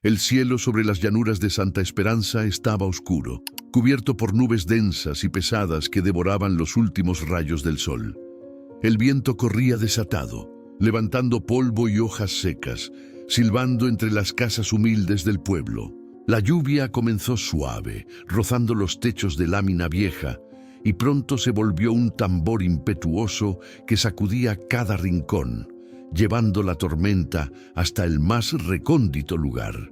El cielo sobre las llanuras de Santa Esperanza estaba oscuro, cubierto por nubes densas y pesadas que devoraban los últimos rayos del sol. El viento corría desatado, levantando polvo y hojas secas, silbando entre las casas humildes del pueblo. La lluvia comenzó suave, rozando los techos de lámina vieja, y pronto se volvió un tambor impetuoso que sacudía cada rincón, llevando la tormenta hasta el más recóndito lugar.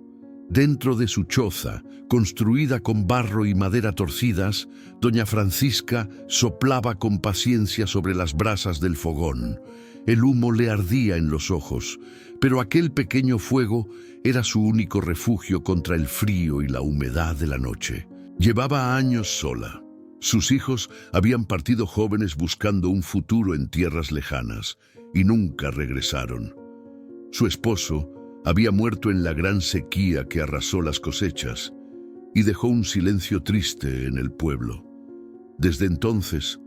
Dentro de su choza, construida con barro y madera torcidas, doña Francisca soplaba con paciencia sobre las brasas del fogón. El humo le ardía en los ojos, pero aquel pequeño fuego era su único refugio contra el frío y la humedad de la noche. Llevaba años sola. Sus hijos habían partido jóvenes buscando un futuro en tierras lejanas y nunca regresaron. Su esposo había muerto en la gran sequía que arrasó las cosechas y dejó un silencio triste en el pueblo. Desde entonces,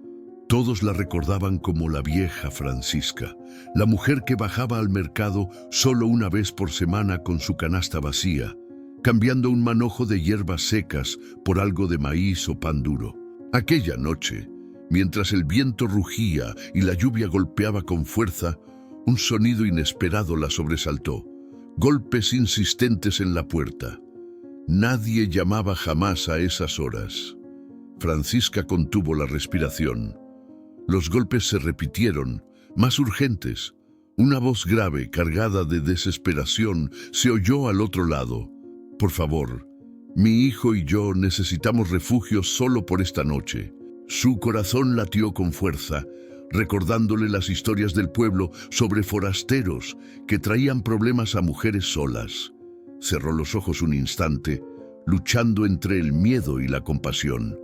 todos la recordaban como la vieja Francisca, la mujer que bajaba al mercado solo una vez por semana con su canasta vacía, cambiando un manojo de hierbas secas por algo de maíz o pan duro. Aquella noche, mientras el viento rugía y la lluvia golpeaba con fuerza, un sonido inesperado la sobresaltó. Golpes insistentes en la puerta. Nadie llamaba jamás a esas horas. Francisca contuvo la respiración. Los golpes se repitieron, más urgentes. Una voz grave, cargada de desesperación, se oyó al otro lado. «Por favor, mi hijo y yo necesitamos refugio solo por esta noche». Su corazón latió con fuerza, recordándole las historias del pueblo sobre forasteros que traían problemas a mujeres solas. Cerró los ojos un instante, luchando entre el miedo y la compasión.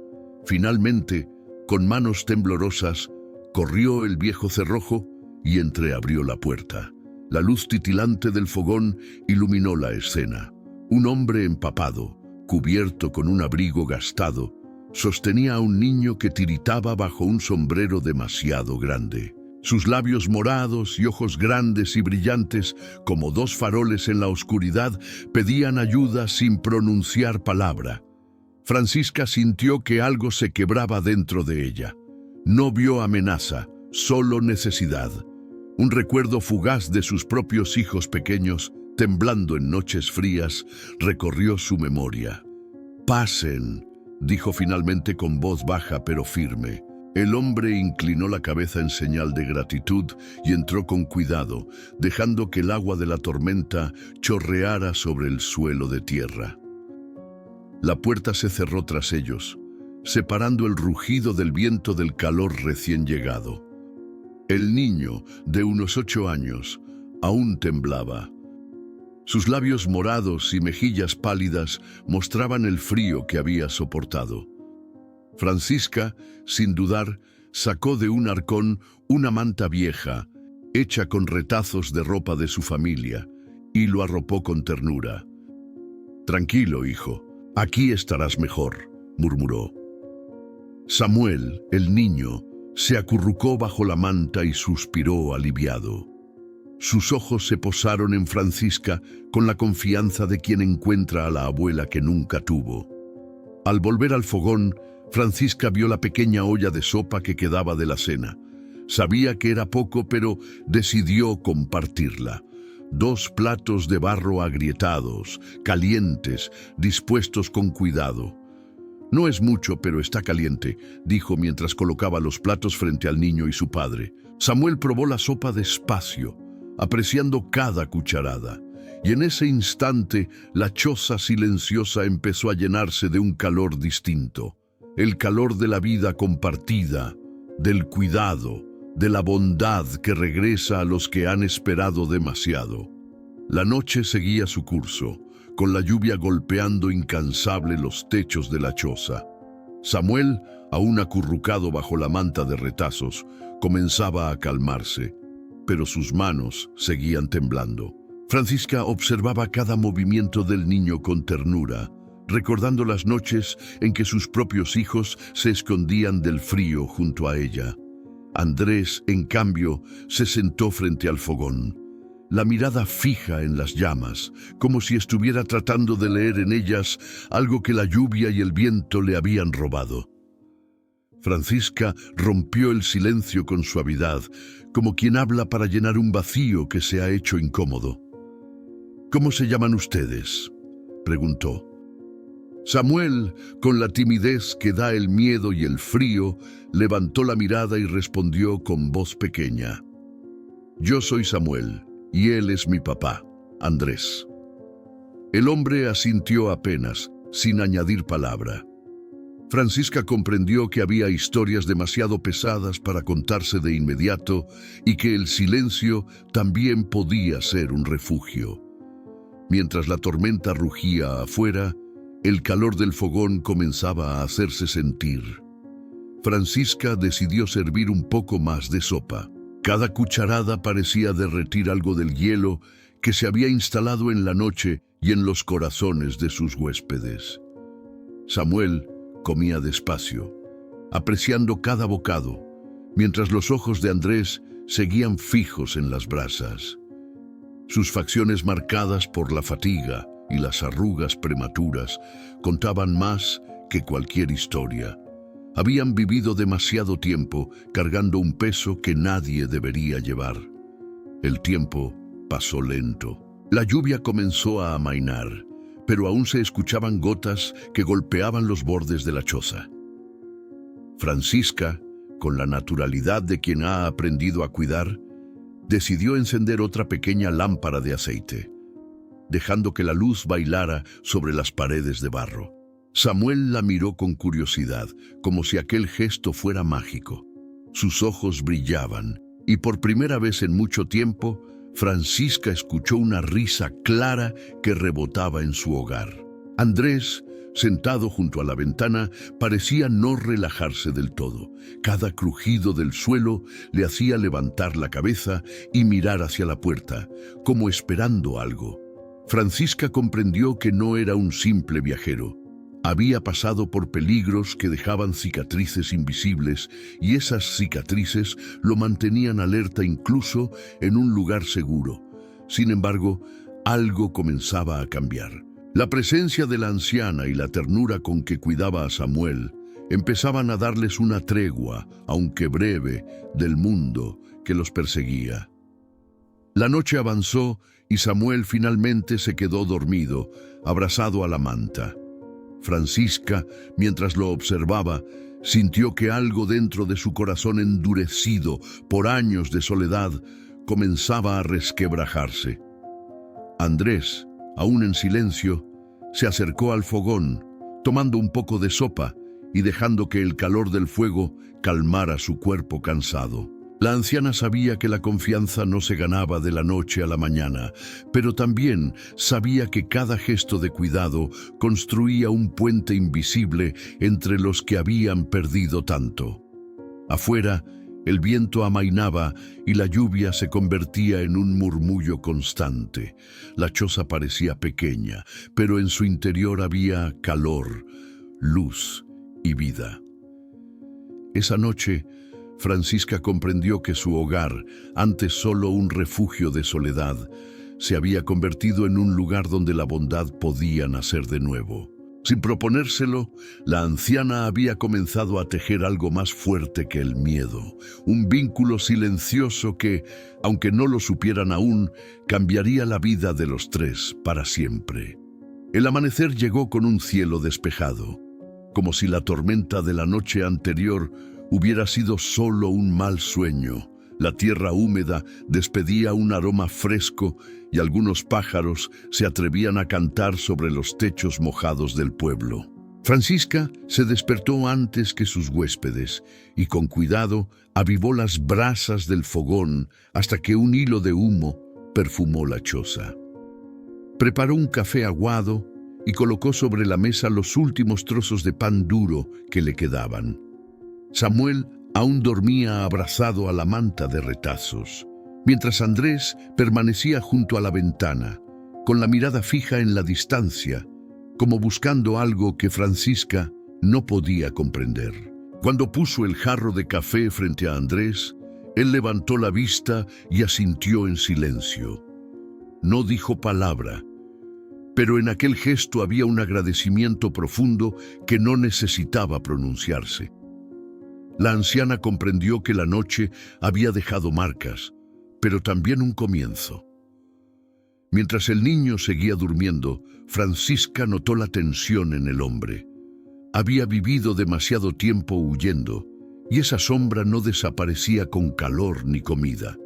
Finalmente, con manos temblorosas, corrió el viejo cerrojo y entreabrió la puerta. La luz titilante del fogón iluminó la escena. Un hombre empapado, cubierto con un abrigo gastado, sostenía a un niño que tiritaba bajo un sombrero demasiado grande. Sus labios morados y ojos grandes y brillantes, como dos faroles en la oscuridad, pedían ayuda sin pronunciar palabra. Francisca sintió que algo se quebraba dentro de ella. No vio amenaza, solo necesidad. Un recuerdo fugaz de sus propios hijos pequeños, temblando en noches frías, recorrió su memoria. «Pasen», dijo finalmente con voz baja pero firme. El hombre inclinó la cabeza en señal de gratitud y entró con cuidado, dejando que el agua de la tormenta chorreara sobre el suelo de tierra. La puerta se cerró tras ellos, separando el rugido del viento del calor recién llegado. El niño, de unos 8 años, aún temblaba. Sus labios morados y mejillas pálidas mostraban el frío que había soportado. Francisca, sin dudar, sacó de un arcón una manta vieja, hecha con retazos de ropa de su familia, y lo arropó con ternura. «Tranquilo, hijo, aquí estarás mejor», murmuró. Samuel, el niño, se acurrucó bajo la manta y suspiró aliviado. Sus ojos se posaron en Francisca con la confianza de quien encuentra a la abuela que nunca tuvo. Al volver al fogón, Francisca vio la pequeña olla de sopa que quedaba de la cena. Sabía que era poco, pero decidió compartirla. 2 platos de barro agrietados, calientes, dispuestos con cuidado. «No es mucho, pero está caliente», dijo mientras colocaba los platos frente al niño y su padre. Samuel probó la sopa despacio, apreciando cada cucharada, y en ese instante la choza silenciosa empezó a llenarse de un calor distinto, el calor de la vida compartida, del cuidado, de la bondad que regresa a los que han esperado demasiado. La noche seguía su curso, con la lluvia golpeando incansable los techos de la choza. Samuel, aún acurrucado bajo la manta de retazos, comenzaba a calmarse, pero sus manos seguían temblando. Francisca observaba cada movimiento del niño con ternura, recordando las noches en que sus propios hijos se escondían del frío junto a ella. Andrés, en cambio, se sentó frente al fogón. la mirada fija en las llamas, como si estuviera tratando de leer en ellas algo que la lluvia y el viento le habían robado. Francisca rompió el silencio con suavidad, como quien habla para llenar un vacío que se ha hecho incómodo. «¿Cómo se llaman ustedes?», preguntó. Samuel, con la timidez que da el miedo y el frío, levantó la mirada y respondió con voz pequeña. «Yo soy Samuel, y él es mi papá, Andrés». El hombre asintió apenas, sin añadir palabra. Francisca comprendió que había historias demasiado pesadas para contarse de inmediato y que el silencio también podía ser un refugio. Mientras la tormenta rugía afuera, el calor del fogón comenzaba a hacerse sentir. Francisca decidió servir un poco más de sopa. Cada cucharada parecía derretir algo del hielo que se había instalado en la noche y en los corazones de sus huéspedes. Samuel comía despacio, apreciando cada bocado, mientras los ojos de Andrés seguían fijos en las brasas. Sus facciones marcadas por la fatiga y las arrugas prematuras contaban más que cualquier historia. Habían vivido demasiado tiempo cargando un peso que nadie debería llevar. El tiempo pasó lento. La lluvia comenzó a amainar, pero aún se escuchaban gotas que golpeaban los bordes de la choza. Francisca, con la naturalidad de quien ha aprendido a cuidar, decidió encender otra pequeña lámpara de aceite, dejando que la luz bailara sobre las paredes de barro. Samuel la miró con curiosidad, como si aquel gesto fuera mágico. Sus ojos brillaban, y por primera vez en mucho tiempo, Francisca escuchó una risa clara que rebotaba en su hogar. Andrés, sentado junto a la ventana, parecía no relajarse del todo. Cada crujido del suelo le hacía levantar la cabeza y mirar hacia la puerta, como esperando algo. Francisca comprendió que no era un simple viajero. Había pasado por peligros que dejaban cicatrices invisibles y esas cicatrices lo mantenían alerta incluso en un lugar seguro. Sin embargo, algo comenzaba a cambiar. La presencia de la anciana y la ternura con que cuidaba a Samuel empezaban a darles una tregua, aunque breve, del mundo que los perseguía. La noche avanzó y Samuel finalmente se quedó dormido, abrazado a la manta. Francisca, mientras lo observaba, sintió que algo dentro de su corazón endurecido por años de soledad comenzaba a resquebrajarse. Andrés, aún en silencio, se acercó al fogón, tomando un poco de sopa y dejando que el calor del fuego calmara su cuerpo cansado. La anciana sabía que la confianza no se ganaba de la noche a la mañana, pero también sabía que cada gesto de cuidado construía un puente invisible entre los que habían perdido tanto. Afuera, el viento amainaba y la lluvia se convertía en un murmullo constante. La choza parecía pequeña, pero en su interior había calor, luz y vida. Esa noche, Francisca comprendió que su hogar, antes solo un refugio de soledad, se había convertido en un lugar donde la bondad podía nacer de nuevo. Sin proponérselo, la anciana había comenzado a tejer algo más fuerte que el miedo, un vínculo silencioso que, aunque no lo supieran aún, cambiaría la vida de los tres para siempre. El amanecer llegó con un cielo despejado, como si la tormenta de la noche anterior hubiera sido solo un mal sueño. La tierra húmeda despedía un aroma fresco y algunos pájaros se atrevían a cantar sobre los techos mojados del pueblo. Francisca se despertó antes que sus huéspedes y con cuidado avivó las brasas del fogón hasta que un hilo de humo perfumó la choza. Preparó un café aguado y colocó sobre la mesa los últimos trozos de pan duro que le quedaban. Samuel aún dormía abrazado a la manta de retazos, mientras Andrés permanecía junto a la ventana, con la mirada fija en la distancia, como buscando algo que Francisca no podía comprender. Cuando puso el jarro de café frente a Andrés, él levantó la vista y asintió en silencio. No dijo palabra, pero en aquel gesto había un agradecimiento profundo que no necesitaba pronunciarse. La anciana comprendió que la noche había dejado marcas, pero también un comienzo. Mientras el niño seguía durmiendo, Francisca notó la tensión en el hombre. Había vivido demasiado tiempo huyendo, y esa sombra no desaparecía con calor ni comida.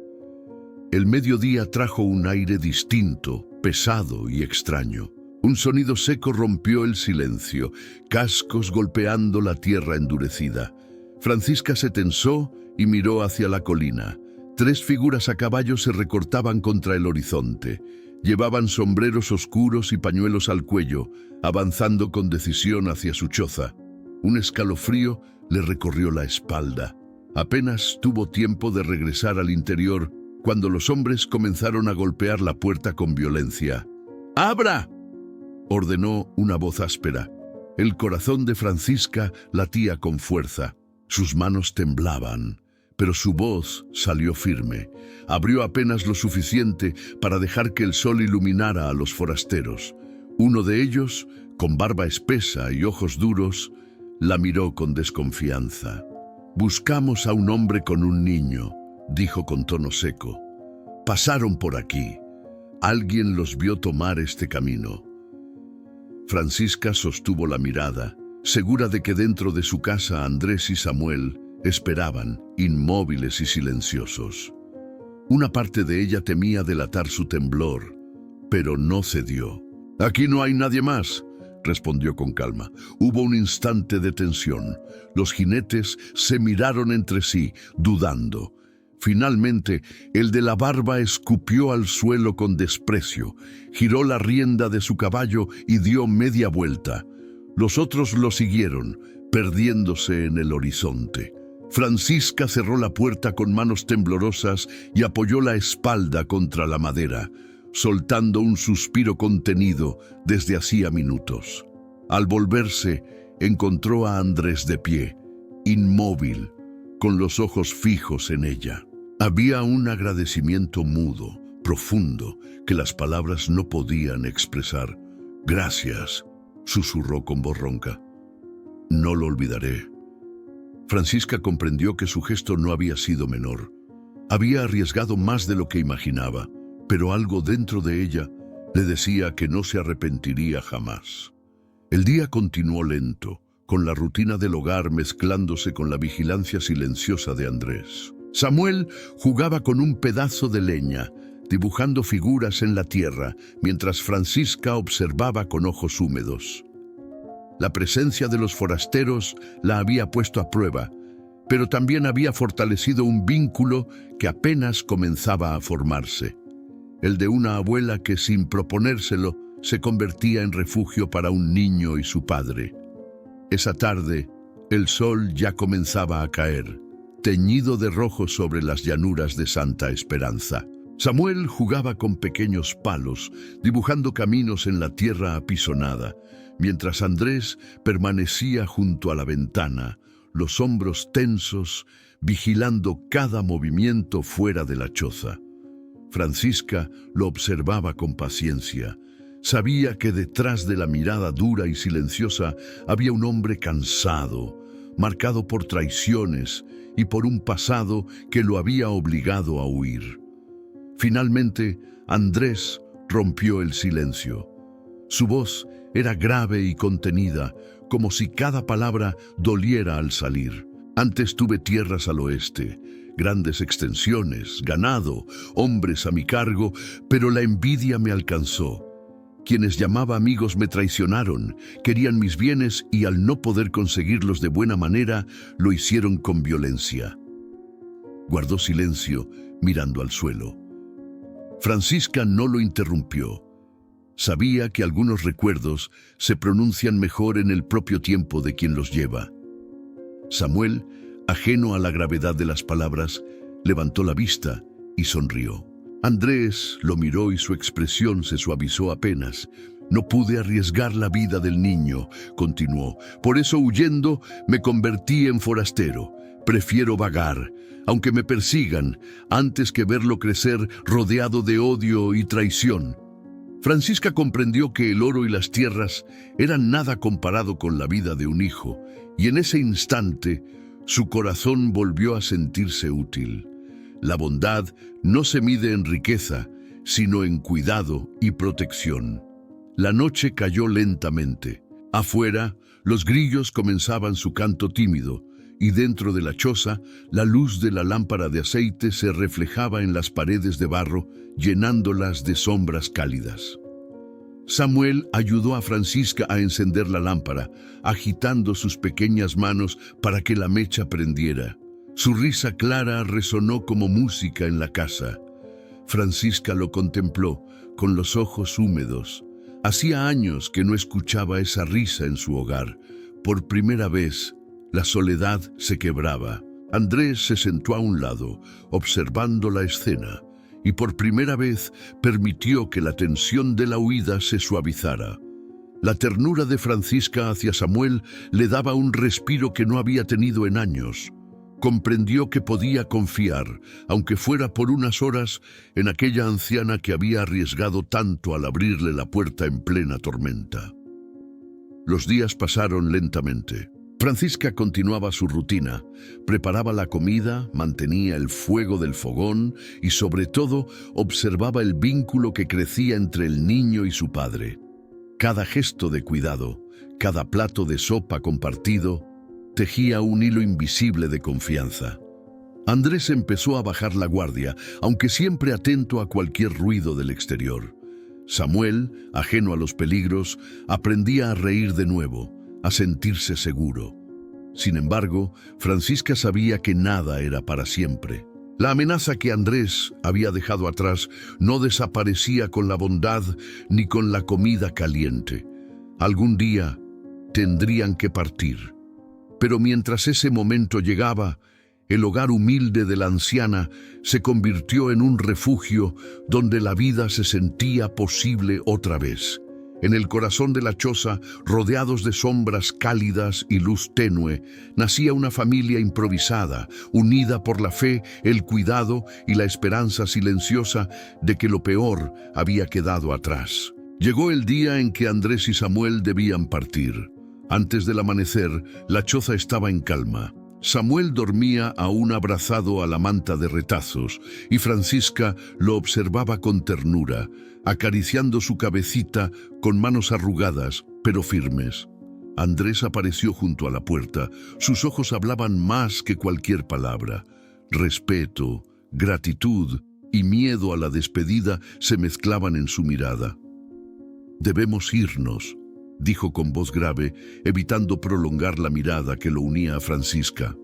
El mediodía trajo un aire distinto, pesado y extraño. Un sonido seco rompió el silencio, cascos golpeando la tierra endurecida. Francisca se tensó y miró hacia la colina. 3 figuras a caballo se recortaban contra el horizonte. Llevaban sombreros oscuros y pañuelos al cuello, avanzando con decisión hacia su choza. Un escalofrío le recorrió la espalda. Apenas tuvo tiempo de regresar al interior cuando los hombres comenzaron a golpear la puerta con violencia. ¡Abra!, ordenó una voz áspera. El corazón de Francisca latía con fuerza. Sus manos temblaban, pero su voz salió firme. Abrió apenas lo suficiente para dejar que el sol iluminara a los forasteros. Uno de ellos, con barba espesa y ojos duros, la miró con desconfianza. «Buscamos a un hombre con un niño», dijo con tono seco. «Pasaron por aquí. Alguien los vio tomar este camino». Francisca sostuvo la mirada, segura de que dentro de su casa Andrés y Samuel esperaban, inmóviles y silenciosos. Una parte de ella temía delatar su temblor, pero no cedió. «Aquí no hay nadie más», respondió con calma. Hubo un instante de tensión. Los jinetes se miraron entre sí, dudando. Finalmente, el de la barba escupió al suelo con desprecio, giró la rienda de su caballo y dio media vuelta. Los otros lo siguieron, perdiéndose en el horizonte. Francisca cerró la puerta con manos temblorosas y apoyó la espalda contra la madera, soltando un suspiro contenido desde hacía minutos. Al volverse, encontró a Andrés de pie, inmóvil, con los ojos fijos en ella. Había un agradecimiento mudo, profundo, que las palabras no podían expresar. «Gracias», susurró con voz ronca. «No lo olvidaré». Francisca comprendió que su gesto no había sido menor. Había arriesgado más de lo que imaginaba, pero algo dentro de ella le decía que no se arrepentiría jamás. El día continuó lento, con la rutina del hogar mezclándose con la vigilancia silenciosa de Andrés. Samuel jugaba con un pedazo de leña, dibujando figuras en la tierra, mientras Francisca observaba con ojos húmedos. La presencia de los forasteros la había puesto a prueba, pero también había fortalecido un vínculo que apenas comenzaba a formarse. El de una abuela que, sin proponérselo, se convertía en refugio para un niño y su padre. Esa tarde, el sol ya comenzaba a caer, teñido de rojo sobre las llanuras de Santa Esperanza. Samuel jugaba con pequeños palos, dibujando caminos en la tierra apisonada, mientras Andrés permanecía junto a la ventana, los hombros tensos, vigilando cada movimiento fuera de la choza. Francisca lo observaba con paciencia. Sabía que detrás de la mirada dura y silenciosa había un hombre cansado, marcado por traiciones y por un pasado que lo había obligado a huir. Finalmente, Andrés rompió el silencio. Su voz era grave y contenida, como si cada palabra doliera al salir. Antes tuve tierras al oeste, grandes extensiones, ganado, hombres a mi cargo, pero la envidia me alcanzó. Quienes llamaba amigos me traicionaron, querían mis bienes y al no poder conseguirlos de buena manera, lo hicieron con violencia. Guardó silencio, mirando al suelo. Francisca no lo interrumpió. Sabía que algunos recuerdos se pronuncian mejor en el propio tiempo de quien los lleva. Samuel, ajeno a la gravedad de las palabras, levantó la vista y sonrió. Andrés lo miró y su expresión se suavizó apenas, No pude arriesgar la vida del niño, continuó. Por eso, huyendo, me convertí en forastero. Prefiero vagar, aunque me persigan, antes que verlo crecer rodeado de odio y traición. Francisca comprendió que el oro y las tierras eran nada comparado con la vida de un hijo, y en ese instante su corazón volvió a sentirse útil. La bondad no se mide en riqueza, sino en cuidado y protección. La noche cayó lentamente. Afuera, los grillos comenzaban su canto tímido, y dentro de la choza, la luz de la lámpara de aceite se reflejaba en las paredes de barro, llenándolas de sombras cálidas. Samuel ayudó a Francisca a encender la lámpara, agitando sus pequeñas manos para que la mecha prendiera. Su risa clara resonó como música en la casa. Francisca lo contempló, con los ojos húmedos. Hacía años que no escuchaba esa risa en su hogar. Por primera vez, la soledad se quebraba. Andrés se sentó a un lado, observando la escena, y por primera vez permitió que la tensión de la huida se suavizara. La ternura de Francisca hacia Samuel le daba un respiro que no había tenido en años. Comprendió que podía confiar, aunque fuera por unas horas, en aquella anciana que había arriesgado tanto al abrirle la puerta en plena tormenta. Los días pasaron lentamente. Francisca continuaba su rutina, preparaba la comida, mantenía el fuego del fogón y sobre todo observaba el vínculo que crecía entre el niño y su padre. Cada gesto de cuidado, cada plato de sopa compartido, tejía un hilo invisible de confianza. Andrés empezó a bajar la guardia, aunque siempre atento a cualquier ruido del exterior. Samuel, ajeno a los peligros, aprendía a reír de nuevo, a sentirse seguro. Sin embargo, Francisca sabía que nada era para siempre. La amenaza que Andrés había dejado atrás no desaparecía con la bondad ni con la comida caliente. Algún día tendrían que partir. Pero mientras ese momento llegaba, el hogar humilde de la anciana se convirtió en un refugio donde la vida se sentía posible otra vez. En el corazón de la choza, rodeados de sombras cálidas y luz tenue, nacía una familia improvisada, unida por la fe, el cuidado y la esperanza silenciosa de que lo peor había quedado atrás. Llegó el día en que Andrés y Samuel debían partir. Antes del amanecer, la choza estaba en calma. Samuel dormía aún abrazado a la manta de retazos y Francisca lo observaba con ternura, acariciando su cabecita con manos arrugadas pero firmes. Andrés apareció junto a la puerta. Sus ojos hablaban más que cualquier palabra. Respeto, gratitud y miedo a la despedida se mezclaban en su mirada. «Debemos irnos», dijo con voz grave, evitando prolongar la mirada que lo unía a Francisca.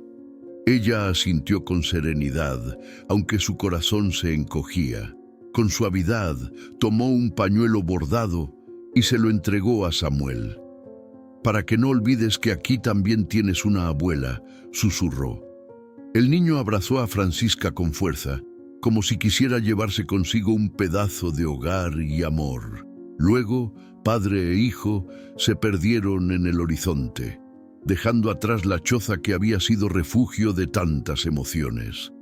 Ella asintió con serenidad, aunque su corazón se encogía. Con suavidad, tomó un pañuelo bordado y se lo entregó a Samuel. «Para que no olvides que aquí también tienes una abuela», susurró. El niño abrazó a Francisca con fuerza, como si quisiera llevarse consigo un pedazo de hogar y amor. Luego, padre e hijo se perdieron en el horizonte, dejando atrás la choza que había sido refugio de tantas emociones.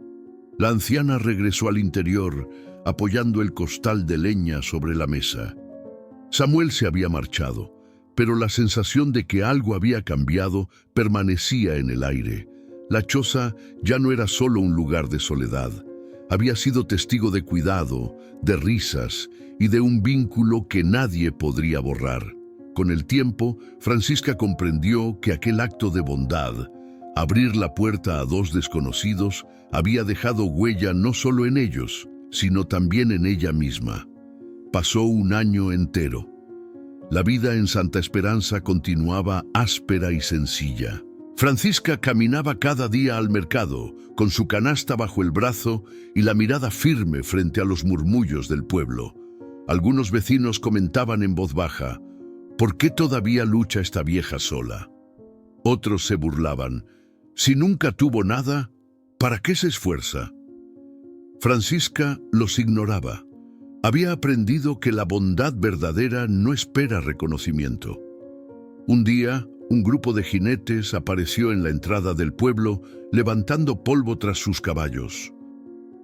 La anciana regresó al interior, apoyando el costal de leña sobre la mesa. Samuel se había marchado, pero la sensación de que algo había cambiado permanecía en el aire. La choza ya no era solo un lugar de soledad. Había sido testigo de cuidado, de risas y de un vínculo que nadie podría borrar. Con el tiempo, Francisca comprendió que aquel acto de bondad, abrir la puerta a dos desconocidos, había dejado huella no solo en ellos, sino también en ella misma. Pasó un año entero. La vida en Santa Esperanza continuaba áspera y sencilla. Francisca caminaba cada día al mercado, con su canasta bajo el brazo y la mirada firme frente a los murmullos del pueblo. Algunos vecinos comentaban en voz baja: «¿Por qué todavía lucha esta vieja sola?». Otros se burlaban: «Si nunca tuvo nada, ¿para qué se esfuerza?». Francisca los ignoraba. Había aprendido que la bondad verdadera no espera reconocimiento. Un día, un grupo de jinetes apareció en la entrada del pueblo, levantando polvo tras sus caballos.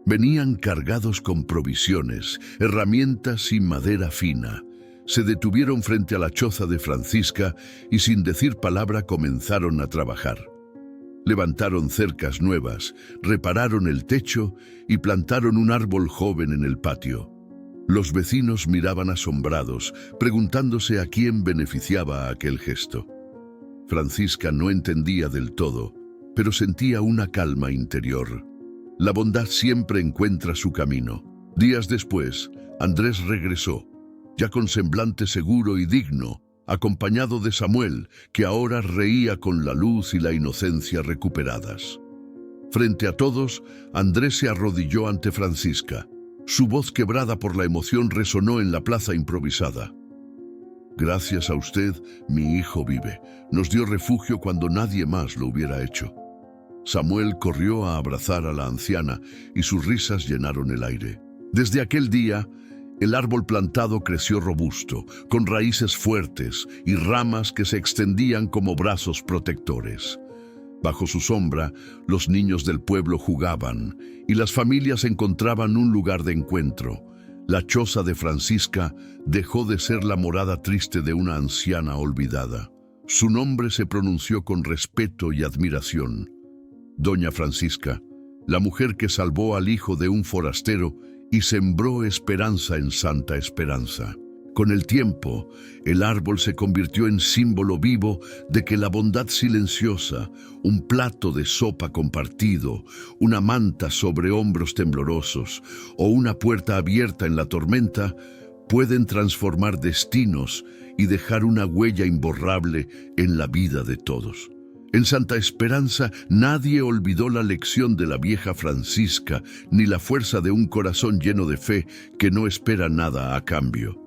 Venían cargados con provisiones, herramientas y madera fina. Se detuvieron frente a la choza de Francisca y sin decir palabra comenzaron a trabajar. Levantaron cercas nuevas, repararon el techo y plantaron un árbol joven en el patio. Los vecinos miraban asombrados, preguntándose a quién beneficiaba aquel gesto. Francisca no entendía del todo, pero sentía una calma interior. La bondad siempre encuentra su camino. Días después, Andrés regresó, ya con semblante seguro y digno, acompañado de Samuel, que ahora reía con la luz y la inocencia recuperadas. Frente a todos, Andrés se arrodilló ante Francisca. Su voz quebrada por la emoción resonó en la plaza improvisada. Gracias a usted, mi hijo vive. Nos dio refugio cuando nadie más lo hubiera hecho. Samuel corrió a abrazar a la anciana y sus risas llenaron el aire. Desde aquel día, el árbol plantado creció robusto, con raíces fuertes y ramas que se extendían como brazos protectores. Bajo su sombra, los niños del pueblo jugaban y las familias encontraban un lugar de encuentro. La choza de Francisca dejó de ser la morada triste de una anciana olvidada. Su nombre se pronunció con respeto y admiración. Doña Francisca, la mujer que salvó al hijo de un forastero y sembró esperanza en Santa Esperanza. Con el tiempo, el árbol se convirtió en símbolo vivo de que la bondad silenciosa, un plato de sopa compartido, una manta sobre hombros temblorosos o una puerta abierta en la tormenta, pueden transformar destinos y dejar una huella imborrable en la vida de todos. En Santa Esperanza nadie olvidó la lección de la vieja Francisca ni la fuerza de un corazón lleno de fe que no espera nada a cambio.